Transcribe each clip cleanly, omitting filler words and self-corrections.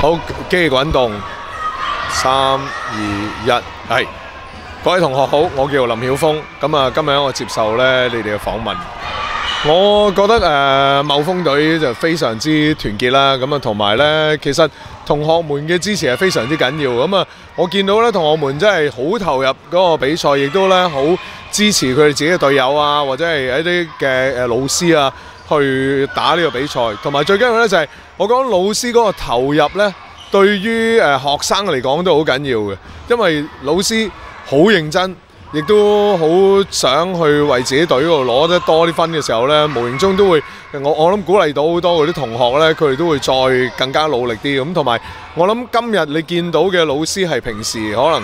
好，機器滾動，3、2、1，係各位同學好，我叫林曉峰，咁啊今日我接受咧你哋嘅訪問。我覺得茂豐隊就非常之團結啦，咁啊同埋咧，其實同學們嘅支持係非常之緊要。咁啊，我見到咧同學們真係好投入嗰個比賽，亦都咧好支持佢哋自己嘅隊友啊，或者係一啲嘅老師啊，去打呢個比賽。同埋最緊要咧就係我講老師嗰個投入咧，對於學生嚟講都好緊要嘅，因為老師好認真。亦都好想去為自己隊嗰度攞得多啲分嘅時候呢，無形中都會我諗鼓勵到好多嗰啲同學呢，佢哋都會再更加努力啲咁。同埋我諗今日你見到嘅老師係平時可能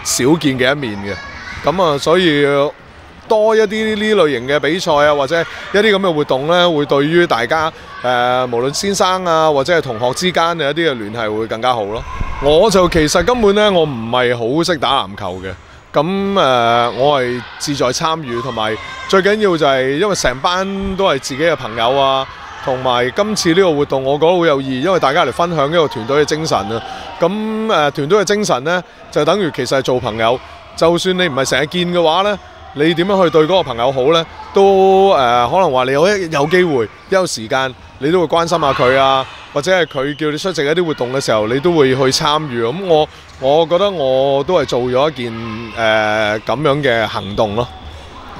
少見嘅一面嘅，咁啊，所以多一啲呢類型嘅比賽啊，或者一啲咁嘅活動呢，會對於大家無論先生啊或者係同學之間嘅一啲嘅聯繫會更加好咯。我就其實根本呢，我唔係好識打籃球嘅。咁我係志在參與，同埋最緊要就係因為成班都係自己嘅朋友啊，同埋今次呢個活動我覺得好有意義，因為大家嚟分享一個團隊嘅精神啊。咁團隊嘅精神呢，就等於其實係做朋友，就算你唔係成日見嘅話呢，你點樣去對嗰個朋友好呢？都可能話你有機會一有時間，你都會關心下佢啊，或者係佢叫你出席一啲活動嘅時候，你都會去參與。咁我覺得我都係做咗一件咁樣嘅行動咯。